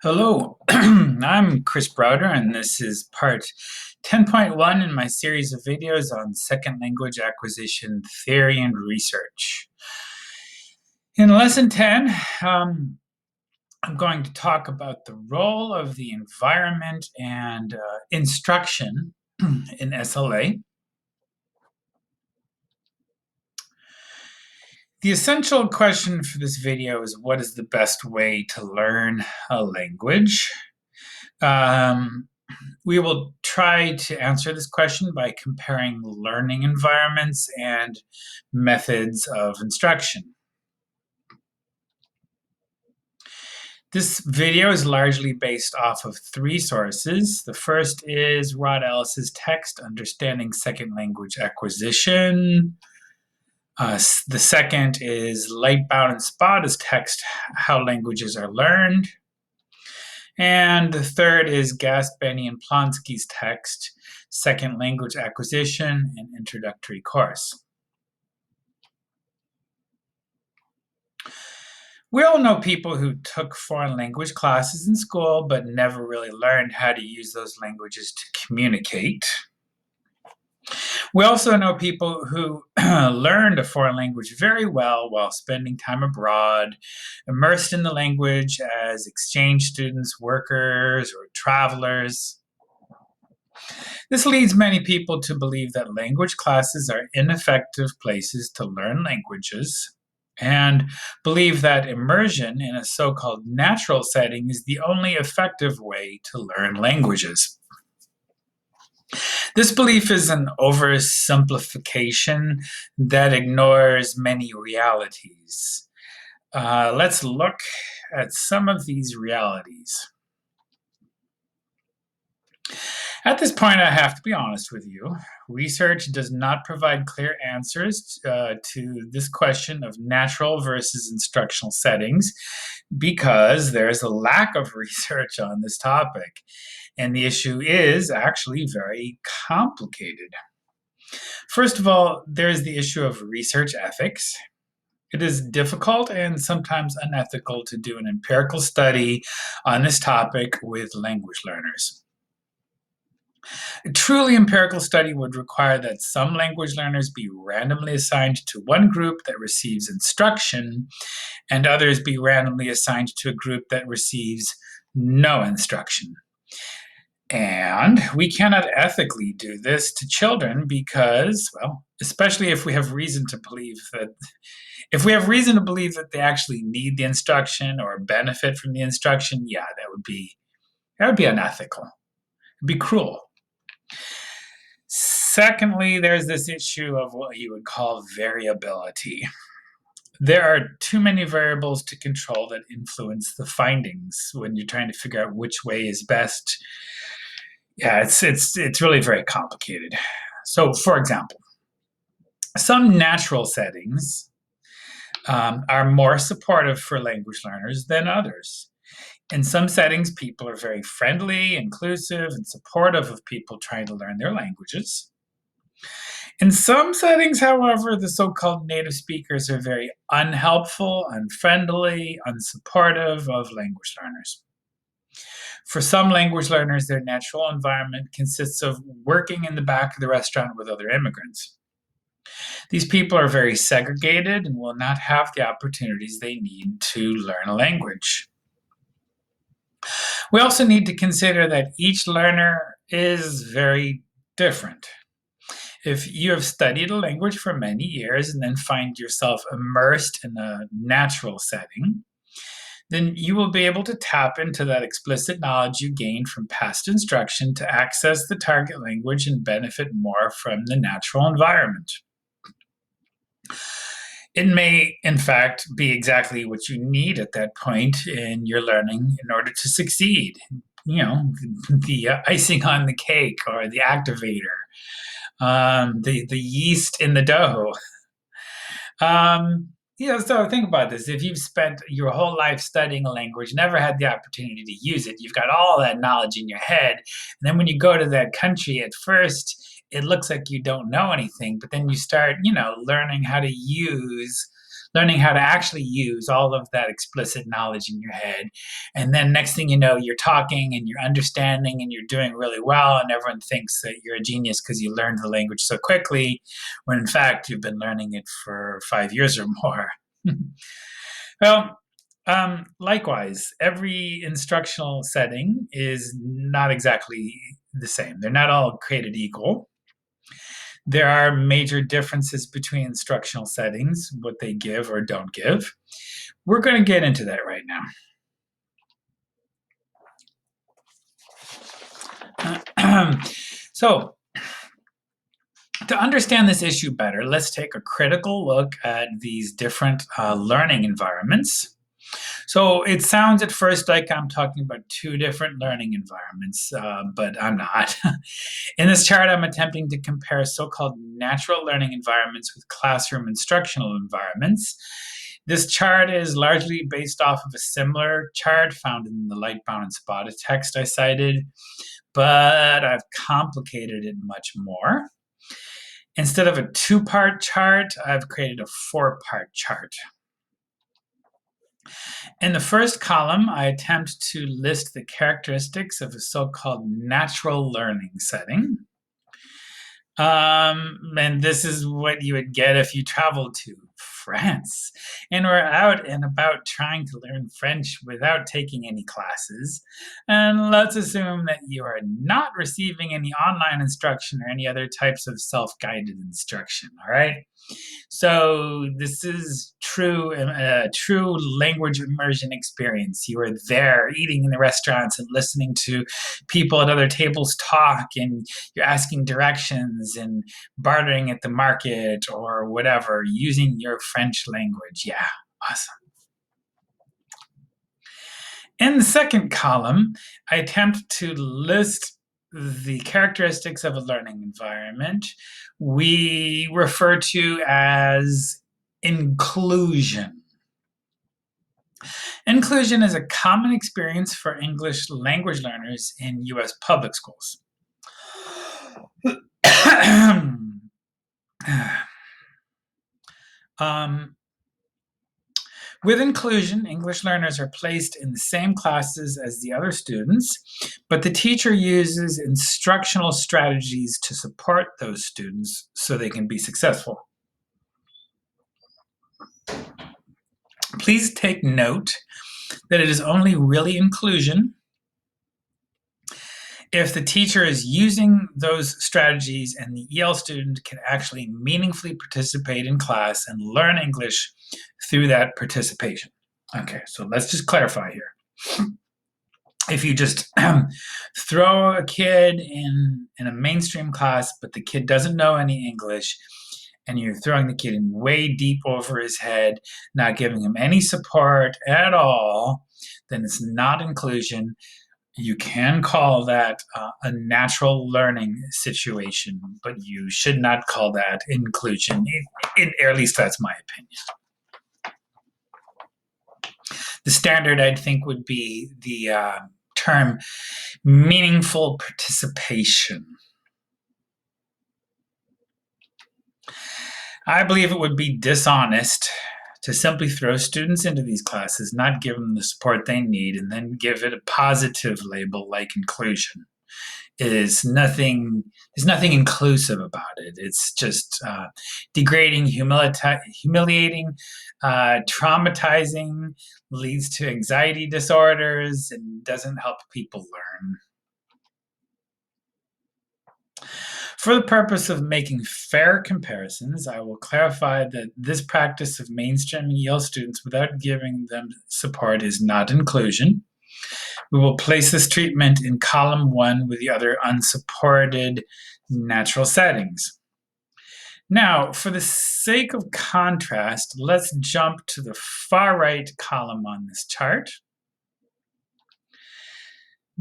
Hello, I'm Chris Browder, and this is part 10.1 in my series of videos on second language acquisition theory and research. In lesson 10, I'm going to talk about the role of the environment and instruction in SLA. The essential question for this video is, what is the best way to learn a language? We will try to answer this question by comparing learning environments and methods of instruction. This video is largely based off of three sources. The first is Rod Ellis's text, Understanding Second Language Acquisition. The second is Lightbound and Spada's text, How Languages Are Learned. And the third is Benny, and Plonsky's text, Second Language Acquisition and Introductory Course. We all know people who took foreign language classes in school but never really learned how to use those languages to communicate. We also know people who learned a foreign language very well while spending time abroad, immersed in the language as exchange students, workers, or travelers. This leads many people to believe that language classes are ineffective places to learn languages, and believe that immersion in a so-called natural setting is the only effective way to learn languages. This belief is an oversimplification that ignores many realities. Let's look at some of these realities. At this point, I have to be honest with you. Research does not provide clear answers to this question of natural versus instructional settings because there's a lack of research on this topic, and the issue is actually very complicated. First of all, there's the issue of research ethics. It is difficult and sometimes unethical to do an empirical study on this topic with language learners. A truly empirical study would require that some language learners be randomly assigned to one group that receives instruction and others be randomly assigned to a group that receives no instruction. And we cannot ethically do this to children because, well, especially if we have reason to believe that they actually need the instruction or benefit from the instruction, yeah, that would be unethical. It'd be cruel. Secondly, there's this issue of what you would call variability. There are too many variables to control that influence the findings when you're trying to figure out which way is best. Yeah, it's really very complicated. So, for example, some natural settings are more supportive for language learners than others. In some settings, people are very friendly, inclusive, and supportive of people trying to learn their languages. In some settings, however, the so-called native speakers are very unhelpful, unfriendly, unsupportive of language learners. For some language learners, their natural environment consists of working in the back of the restaurant with other immigrants. These people are very segregated and will not have the opportunities they need to learn a language. We also need to consider that each learner is very different. If you have studied a language for many years and then find yourself immersed in a natural setting, then you will be able to tap into that explicit knowledge you gained from past instruction to access the target language and benefit more from the natural environment. It may, in fact, be exactly what you need at that point in your learning in order to succeed. You know, the icing on the cake or the activator, the yeast in the dough. So think about this. If you've spent your whole life studying a language, never had the opportunity to use it, you've got all that knowledge in your head. And then when you go to that country, at first, it looks like you don't know anything, but then you start, learning how to use learning how to actually use all of that explicit knowledge in your head. And then next thing you know, you're talking and you're understanding and you're doing really well, and everyone thinks that you're a genius because you learned the language so quickly, when in fact you've been learning it for 5 years or more. Well, likewise, every instructional setting is not exactly the same. They're not all created equal. There are major differences between instructional settings, what they give or don't give. We're going to get into that right now. So, to understand this issue better, let's take a critical look at these different learning environments. So it sounds at first like I'm talking about two different learning environments, but I'm not. In this chart, I'm attempting to compare so-called natural learning environments with classroom instructional environments. This chart is largely based off of a similar chart found in the light bound and spotted text I cited, but I've complicated it much more. Instead of a two-part chart, I've created a four-part chart. In the first column, I attempt to list the characteristics of a so-called natural learning setting. And this is what you would get if you traveled to France and were out and about trying to learn French without taking any classes. And let's assume that you are not receiving any online instruction or any other types of self-guided instruction, all right? So this is a true language immersion experience. You are there eating in the restaurants and listening to people at other tables talk, and you're asking directions and bartering at the market or whatever, using your French language. Yeah, awesome. In the second column, I attempt to list the characteristics of a learning environment we refer to as inclusion. Inclusion is a common experience for English language learners in US public schools. With inclusion, English learners are placed in the same classes as the other students, but the teacher uses instructional strategies to support those students so they can be successful. Please take note that it is only really inclusion if the teacher is using those strategies and the EL student can actually meaningfully participate in class and learn English through that participation. Okay, so let's just clarify here. If you just throw a kid in a mainstream class, but the kid doesn't know any English, and you're throwing the kid in way deep over his head, not giving him any support at all, then it's not inclusion. You can call that a natural learning situation, but you should not call that inclusion, or at least that's my opinion. The standard, I think, would be the term meaningful participation. I believe it would be dishonest to simply throw students into these classes, not give them the support they need, and then give it a positive label like inclusion. There's nothing inclusive about it. It's just degrading, humiliating, traumatizing, leads to anxiety disorders, and doesn't help people learn. For the purpose of making fair comparisons, I will clarify that this practice of mainstreaming EL students without giving them support is not inclusion. We will place this treatment in column 1 with the other unsupported natural settings. Now, for the sake of contrast, let's jump to the far right column on this chart.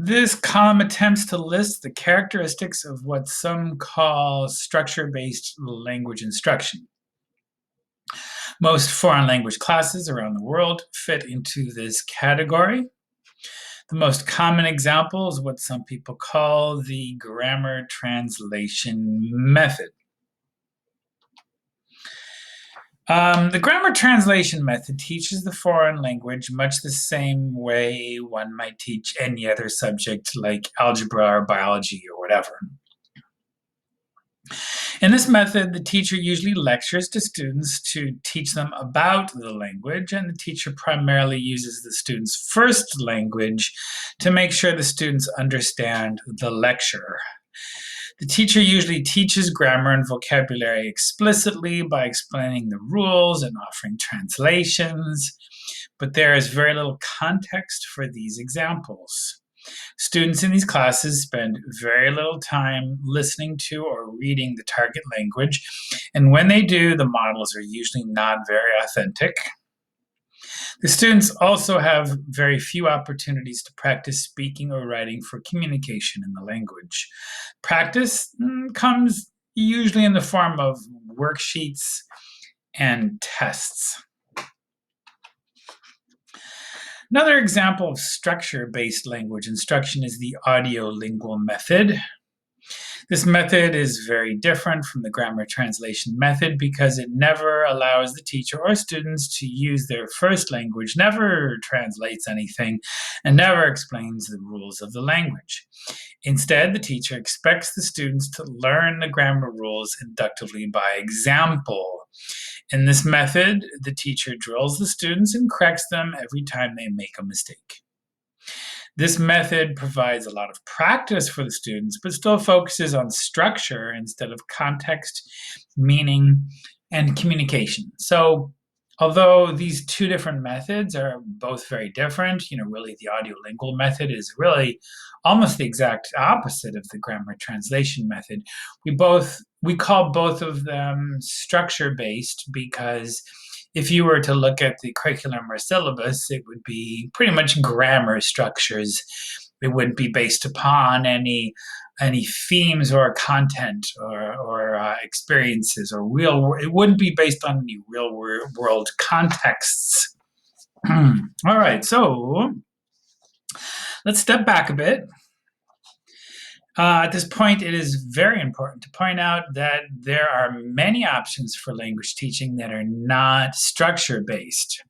This column attempts to list the characteristics of what some call structure-based language instruction. Most foreign language classes around the world fit into this category. The most common example is what some people call the grammar translation method. The grammar translation method teaches the foreign language much the same way one might teach any other subject like algebra or biology or whatever. In this method, the teacher usually lectures to students to teach them about the language, and the teacher primarily uses the student's first language to make sure the students understand the lecture. The teacher usually teaches grammar and vocabulary explicitly by explaining the rules and offering translations, but there is very little context for these examples. Students in these classes spend very little time listening to or reading the target language, and when they do, the models are usually not very authentic. The students also have very few opportunities to practice speaking or writing for communication in the language. Practice comes usually in the form of worksheets and tests. Another example of structure-based language instruction is the audiolingual method. This method is very different from the grammar translation method because it never allows the teacher or students to use their first language, never translates anything, and never explains the rules of the language. Instead, the teacher expects the students to learn the grammar rules inductively by example. In this method, the teacher drills the students and corrects them every time they make a mistake. This method provides a lot of practice for the students, but still focuses on structure instead of context, meaning, and communication. So, although these two different methods are both very different, really the audiolingual method is really almost the exact opposite of the grammar translation method. We call both of them structure based because if you were to look at the curriculum or syllabus, it would be pretty much grammar structures. It wouldn't be based upon any themes or content or experiences or real. It wouldn't be based on any real world contexts. All right, so let's step back a bit. At this point, it is very important to point out that there are many options for language teaching that are not structure-based.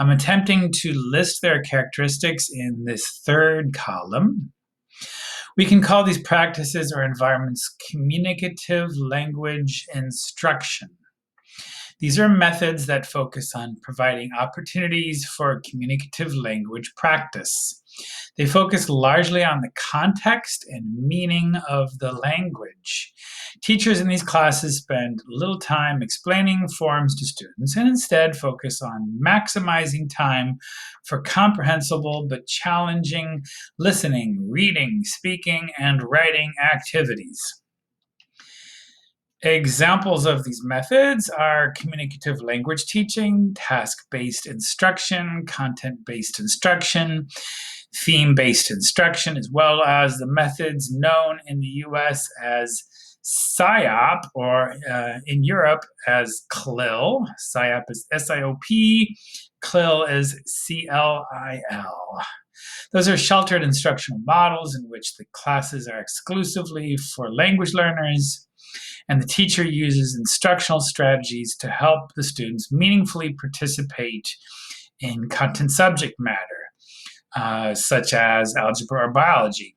I'm attempting to list their characteristics in this third column. We can call these practices or environments communicative language instruction. These are methods that focus on providing opportunities for communicative language practice. They focus largely on the context and meaning of the language. Teachers in these classes spend little time explaining forms to students and instead focus on maximizing time for comprehensible but challenging listening, reading, speaking, and writing activities. Examples of these methods are communicative language teaching, task-based instruction, content-based instruction, theme-based instruction, as well as the methods known in the US as SIOP, or in Europe as CLIL. SIOP is S-I-O-P, CLIL is C-L-I-L. Those are sheltered instructional models in which the classes are exclusively for language learners, and the teacher uses instructional strategies to help the students meaningfully participate in content subject matter, such as algebra or biology.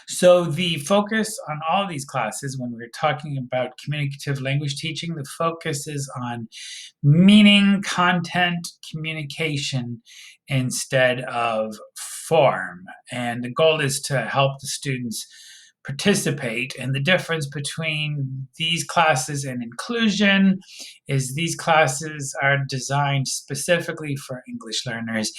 So the focus on all these classes, when we're talking about communicative language teaching, the focus is on meaning, content, communication instead of form. And the goal is to help the students participate. And the difference between these classes and inclusion is these classes are designed specifically for English learners,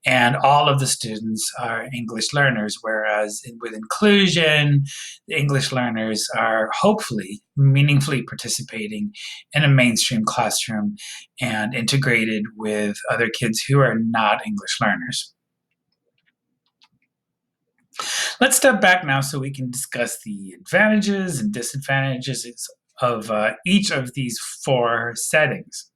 and all of the students are English learners, whereas with inclusion, the English learners are hopefully meaningfully participating in a mainstream classroom and integrated with other kids who are not English learners. Let's step back now so we can discuss the advantages and disadvantages of each of these four settings.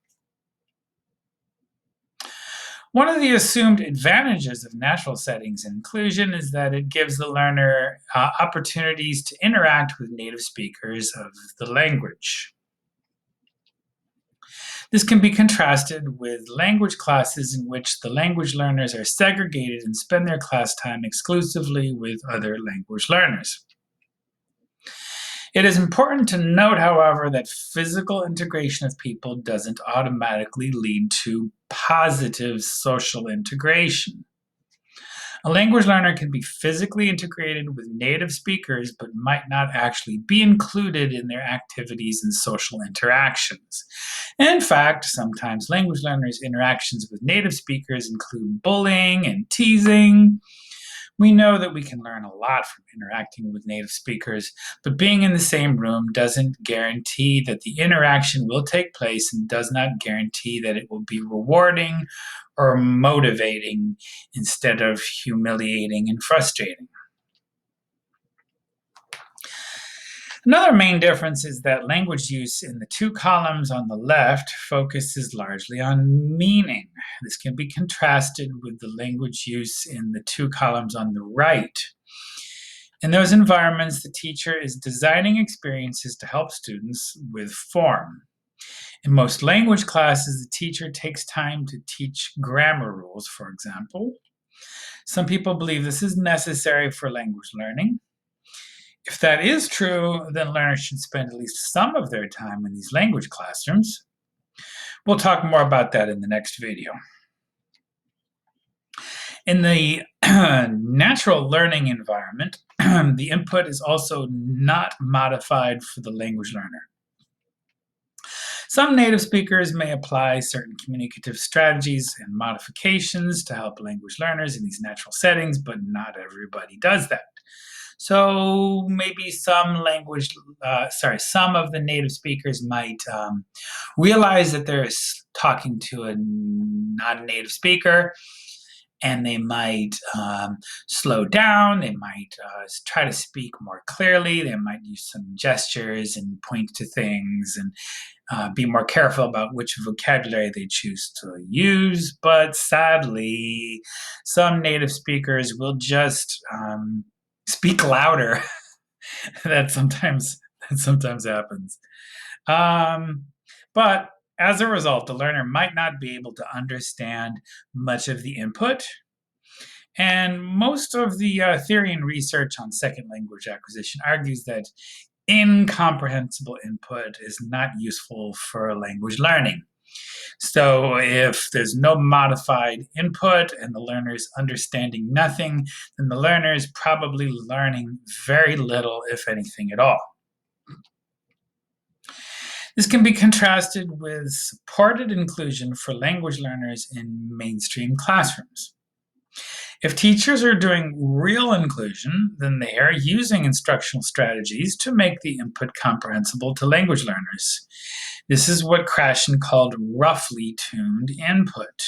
One of the assumed advantages of natural settings and inclusion is that it gives the learner opportunities to interact with native speakers of the language. This can be contrasted with language classes in which the language learners are segregated and spend their class time exclusively with other language learners. It is important to note, however, that physical integration of people doesn't automatically lead to positive social integration. A language learner can be physically integrated with native speakers, but might not actually be included in their activities and social interactions. In fact, sometimes language learners' interactions with native speakers include bullying and teasing. We know that we can learn a lot from interacting with native speakers, but being in the same room doesn't guarantee that the interaction will take place and does not guarantee that it will be rewarding or motivating instead of humiliating and frustrating. Another main difference is that language use in the two columns on the left focuses largely on meaning. This can be contrasted with the language use in the two columns on the right. In those environments, the teacher is designing experiences to help students with form. In most language classes, the teacher takes time to teach grammar rules, for example. Some people believe this is necessary for language learning. If that is true, then learners should spend at least some of their time in these language classrooms. We'll talk more about that in the next video. In the natural learning environment, the input is also not modified for the language learner. Some native speakers may apply certain communicative strategies and modifications to help language learners in these natural settings, but not everybody does that. So maybe some of the native speakers might realize that they're talking to a non-native speaker, and they might slow down. They might try to speak more clearly. They might use some gestures and point to things and be more careful about which vocabulary they choose to use. But sadly, some native speakers will just speak louder. that sometimes happens. But as a result, the learner might not be able to understand much of the input. And most of the theory and research on second language acquisition argues that incomprehensible input is not useful for language learning. So if there's no modified input and the learner is understanding nothing, then the learner is probably learning very little, if anything at all. This can be contrasted with supported inclusion for language learners in mainstream classrooms. If teachers are doing real inclusion, then they are using instructional strategies to make the input comprehensible to language learners. This is what Krashen called roughly tuned input.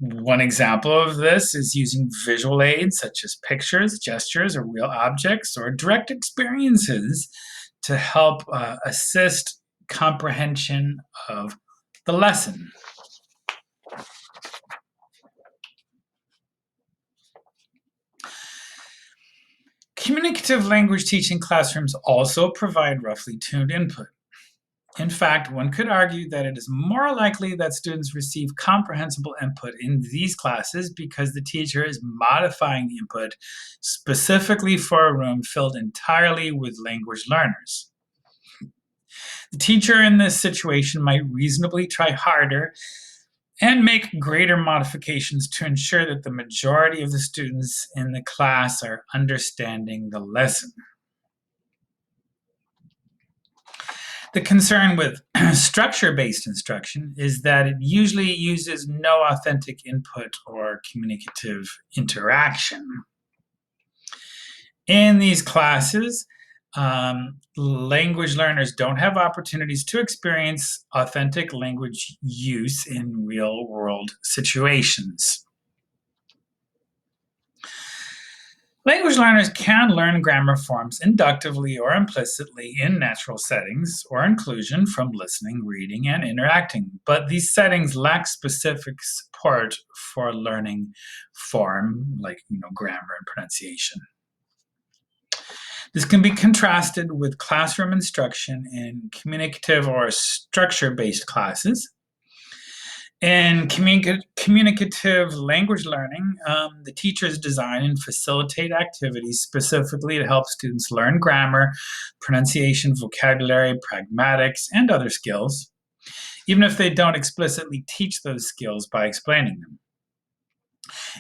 One example of this is using visual aids such as pictures, gestures, or real objects, or direct experiences to help assist comprehension of the lesson. Communicative language teaching classrooms also provide roughly tuned input. In fact, one could argue that it is more likely that students receive comprehensible input in these classes because the teacher is modifying the input specifically for a room filled entirely with language learners. The teacher in this situation might reasonably try harder and make greater modifications to ensure that the majority of the students in the class are understanding the lesson. The concern with structure-based instruction is that it usually uses no authentic input or communicative interaction. In these classes, language learners don't have opportunities to experience authentic language use in real-world situations. Language learners can learn grammar forms inductively or implicitly in natural settings or inclusion from listening, reading, and interacting, but these settings lack specific support for learning form, like grammar and pronunciation. This can be contrasted with classroom instruction in communicative or structure-based classes. In communicative language learning, the teachers design and facilitate activities specifically to help students learn grammar, pronunciation, vocabulary, pragmatics, and other skills, even if they don't explicitly teach those skills by explaining them.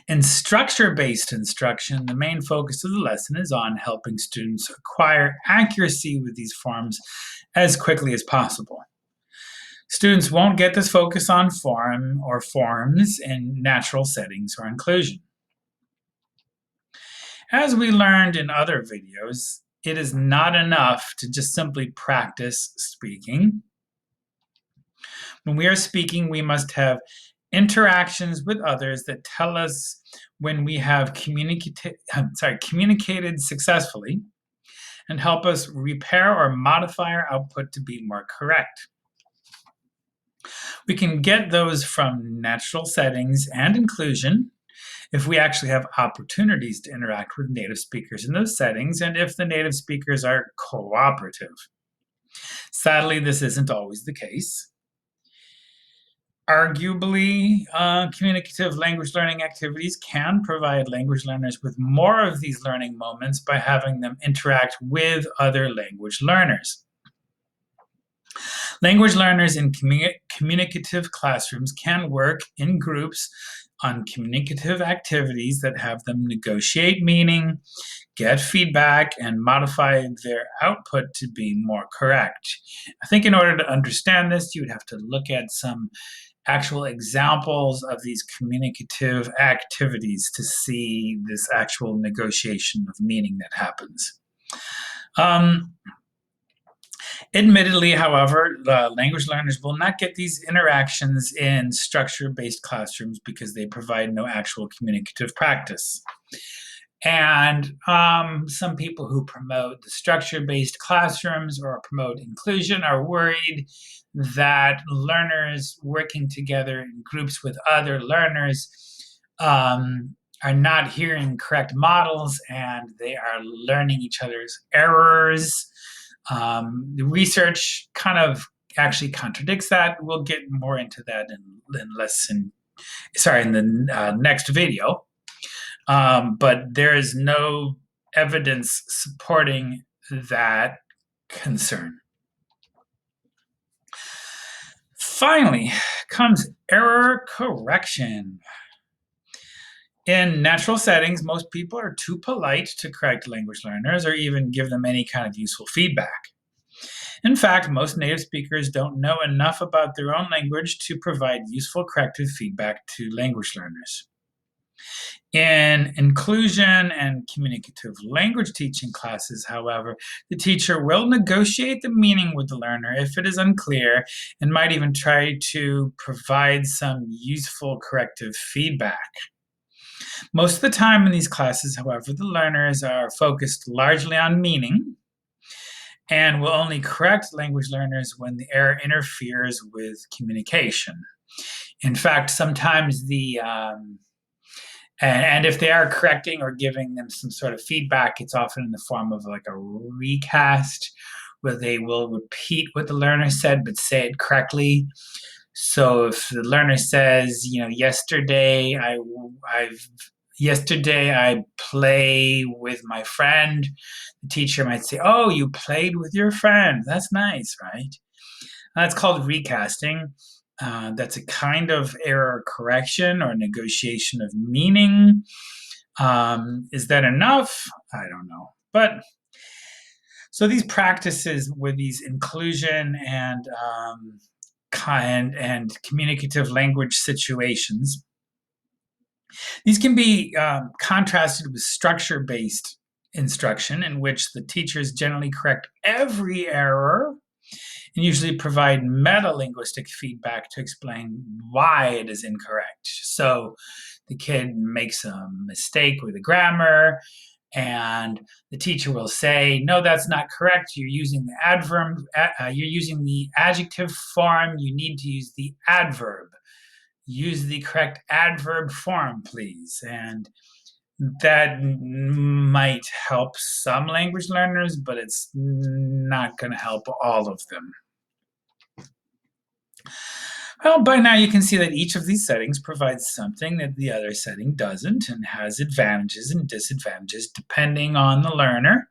In structure-based instruction, the main focus of the lesson is on helping students acquire accuracy with these forms as quickly as possible. Students won't get this focus on form or forms in natural settings or inclusion. As we learned in other videos, it is not enough to just simply practice speaking. When we are speaking, we must have interactions with others that tell us when we have communicated successfully and help us repair or modify our output to be more correct. We can get those from natural settings and inclusion if we actually have opportunities to interact with native speakers in those settings and if the native speakers are cooperative. Sadly, this isn't always the case. Arguably, communicative language learning activities can provide language learners with more of these learning moments by having them interact with other language learners. Language learners in communicative classrooms can work in groups on communicative activities that have them negotiate meaning, get feedback, and modify their output to be more correct. I think in order to understand this, you would have to look at some actual examples of these communicative activities to see this actual negotiation of meaning that happens. Admittedly, however, language learners will not get these interactions in structure-based classrooms because they provide no actual communicative practice. And some people who promote the structure-based classrooms or promote inclusion are worried that learners working together in groups with other learners are not hearing correct models and they are learning each other's errors. The research kind of actually contradicts that. We'll get more into that in the next video. But there is no evidence supporting that concern. Finally comes error correction. In natural settings, most people are too polite to correct language learners or even give them any kind of useful feedback. In fact, most native speakers don't know enough about their own language to provide useful corrective feedback to language learners. In inclusion and communicative language teaching classes, however, the teacher will negotiate the meaning with the learner if it is unclear and might even try to provide some useful corrective feedback. Most of the time in these classes, however, the learners are focused largely on meaning and will only correct language learners when the error interferes with communication. In fact, sometimes and if they are correcting or giving them some sort of feedback, it's often in the form of like a recast where they will repeat what the learner said but say it correctly. So if the learner says, yesterday I play with my friend, the teacher might say, oh, you played with your friend. That's nice, right? That's called recasting. That's a kind of error correction or negotiation of meaning. Is that enough? I don't know. But so these practices with these inclusion and communicative language situations, these can be contrasted with structure-based instruction in which the teachers generally correct every error and usually provide meta-linguistic feedback to explain why it is incorrect. So the kid makes a mistake with the grammar, and the teacher will say, no, that's not correct. You're using the adverb, you're using the adjective form. You need to use the adverb. Use the correct adverb form, please. And That might help some language learners, but it's not going to help all of them. Well, by now you can see that each of these settings provides something that the other setting doesn't and has advantages and disadvantages depending on the learner.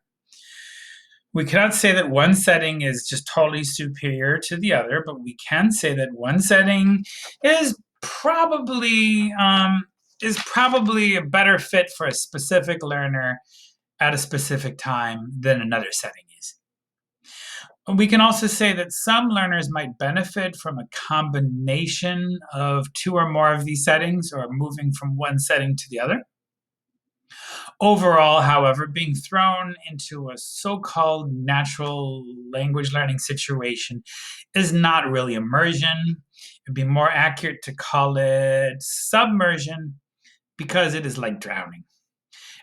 We cannot say that one setting is just totally superior to the other, but we can say that one setting is probably a better fit for a specific learner at a specific time than another setting is. We can also say that some learners might benefit from a combination of two or more of these settings or moving from one setting to the other. Overall, however, being thrown into a so-called natural language learning situation is not really immersion. It'd be more accurate to call it submersion because it is like drowning.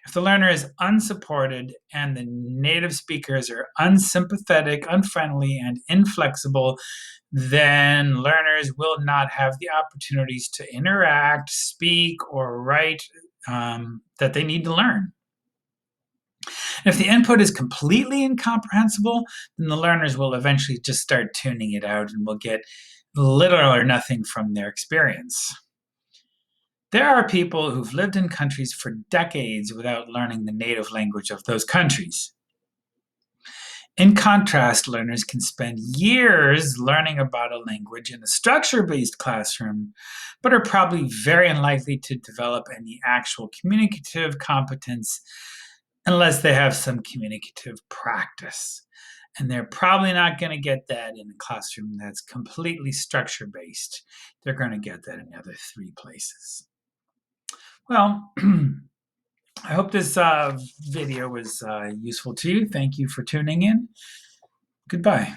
If the learner is unsupported and the native speakers are unsympathetic, unfriendly, and inflexible, then learners will not have the opportunities to interact, speak, or write that they need to learn. And if the input is completely incomprehensible, then the learners will eventually just start tuning it out and will get little or nothing from their experience. There are people who've lived in countries for decades without learning the native language of those countries. In contrast, learners can spend years learning about a language in a structure-based classroom, but are probably very unlikely to develop any actual communicative competence unless they have some communicative practice. And they're probably not going to get that in a classroom that's completely structure-based. They're going to get that in the other three places. Well, I hope this video was useful to you. Thank you for tuning in. Goodbye.